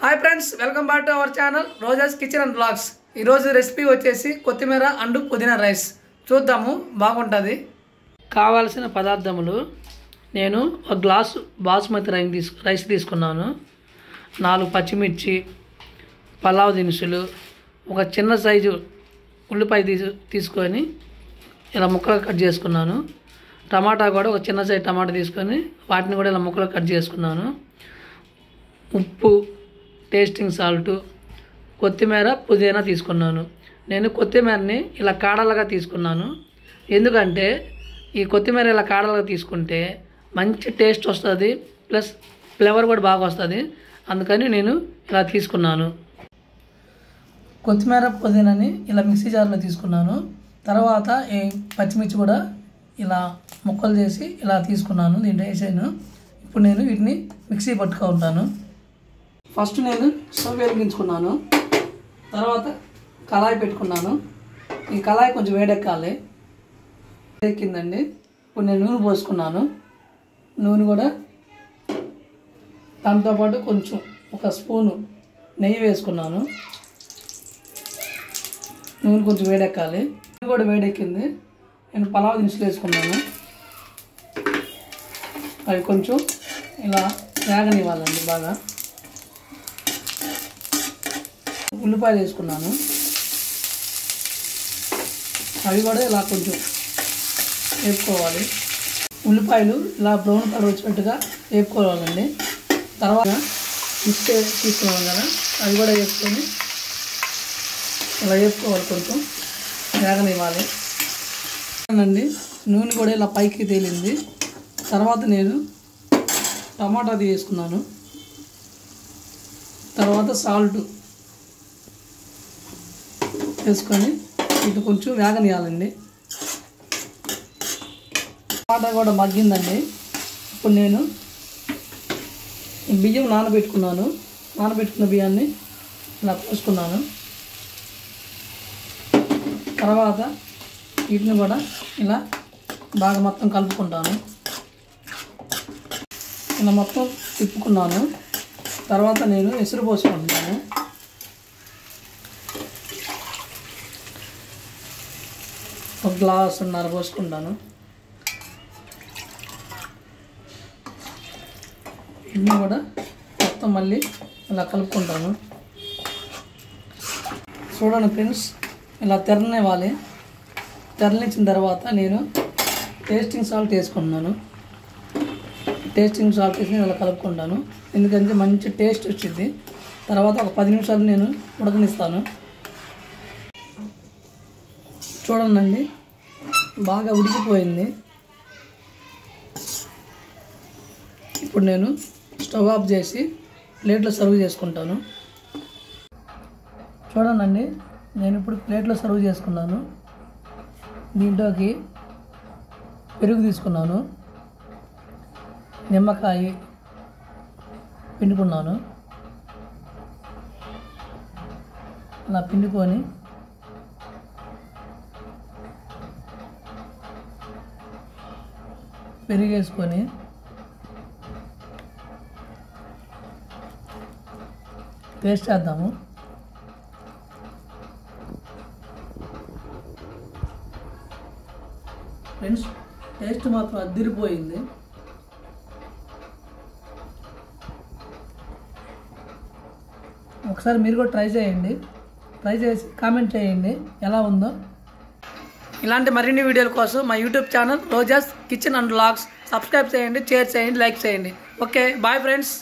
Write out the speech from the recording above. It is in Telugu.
hi friends welcome back to our channel Roja's kitchen and vlogs ఈ రోజు రెసిపీ వచ్చేసి కొత్తిమీర అండ్ పుదీనా రైస్ చూద్దాము బాగుంటది కావాల్సిన పదార్థములు నేను ఒక గ్లాస్ బాస్మతి రైస్ తీసుకున్నాను 4 పచ్చిమిర్చి పలావ్ దినుసులు ఒక చిన్న సైజు ఉల్లిపాయ తీసుకొని ఇలా ముక్కలు కట్ చేసుకున్నాను టమాటా కూడా ఒక చిన్న సైజు టమాటా తీసుకొని వాటిని కూడా ఇలా ముక్కలు కట్ చేసుకున్నాను ఉప్పు టేస్టింగ్ సాల్ట్ కొత్తిమీర పుదీనా తీసుకున్నాను నేను కొత్తిమీరని ఇలా కాడలుగా తీసుకున్నాను ఎందుకంటే ఈ కొత్తిమీర ఇలా కాడలుగా తీసుకుంటే మంచి టేస్ట్ వస్తుంది ప్లస్ ఫ్లేవర్ కూడా బాగా వస్తుంది అందుకని నేను ఇలా తీసుకున్నాను కొత్తిమీర పుదీనాని ఇలా మిక్సీ జార్లో తీసుకున్నాను తర్వాత ఈ పచ్చిమిర్చి కూడా ఇలా ముక్కలు చేసి ఇలా తీసుకున్నాను దీంట్లో వేసాను ఇప్పుడు నేను వీటిని మిక్సీ పట్టుకుంటాను ఫస్ట్ నేను స్టవ్ వెలిగించుకున్నాను తర్వాత కళాయి పెట్టుకున్నాను ఈ కళాయి కొంచెం వేడెక్కాలి వేడెక్కిందండి ఇప్పుడు నేను నూనె పోసుకున్నాను నూనె కూడా దాంతోపాటు కొంచెం ఒక స్పూను నెయ్యి వేసుకున్నాను నూనె కొంచెం వేడెక్కాలి నూనె కూడా వేడెక్కింది నేను పలావ్ దినుసులు వేసుకున్నాను అవి కొంచెం ఇలా వేగనివ్వాలండి బాగా ఉల్లిపాయలు వేసుకున్నాను అవి కూడా ఇలా కొంచెం వేపుకోవాలి ఉల్లిపాయలు ఇలా బ్రౌన్ కలర్ వచ్చినట్టుగా వేపుకోవాలండి తర్వాత మిక్సీ తీసుకున్నాం కదా అవి కూడా వేసుకొని ఇలా వేపుకోవాలి కొంచెం వేగనివ్వాలి అండి నూనె కూడా ఇలా పైకి తేలింది తర్వాత నేను టమాటా వేసుకున్నాను తర్వాత సాల్ట్ వేసుకొని ఇటు కొంచెం వేగనియాలండి టమాటా కూడా మగ్గిందండి ఇప్పుడు నేను బియ్యం నానబెట్టుకున్న బియ్యాన్ని ఇలా పోసుకున్నాను తర్వాత వీటిని కూడా ఇలా బాగా మొత్తం కలుపుకుంటాను ఇలా మొత్తం తిప్పుకున్నాను తర్వాత నేను ఎసురు పోసుకుంటున్నాను ఒక గ్లాసున్నర పోసుకుంటాను ఇన్ని కూడా మొత్తం మళ్ళీ ఇలా కలుపుకుంటాను చూడండి ఫ్రెండ్స్ ఇలా తెరనివ్వాలి తెరనిచ్చిన తర్వాత నేను టేస్టింగ్ సాల్ట్ వేసుకుంటున్నాను టేస్టింగ్ సాల్ట్ వేసి ఇలా కలుపుకుంటాను ఎందుకంటే మంచి టేస్ట్ వచ్చింది తర్వాత ఒక 10 నిమిషాలు నేను ఉడకనిస్తాను చూడండి బాగా ఉడికిపోయింది ఇప్పుడు నేను స్టవ్ ఆఫ్ చేసి ప్లేట్లో సర్వ్ చేసుకుంటాను చూడండి నేను ఇప్పుడు ప్లేట్లో సర్వ్ చేసుకున్నాను దీంట్లోకి పెరుగు తీసుకున్నాను నిమ్మకాయ పిండుకున్నాను అలా పిండుకొని పెరిగేసుకొని టేస్ట్ చేద్దాము ఫ్రెండ్స్ టేస్ట్ మాత్రం అదిరిపోయింది ఒకసారి మీరు కూడా ట్రై చేయండి ట్రై చేసి కామెంట్ చేయండి ఎలా ఉందో ఇలాంటి మరిన్ని వీడియోల కోసం మా YouTube channel Roja's kitchen and vlogs subscribe చేయండి షేర్ చేయండి లైక్ చేయండి ఓకే బాయ్ ఫ్రెండ్స్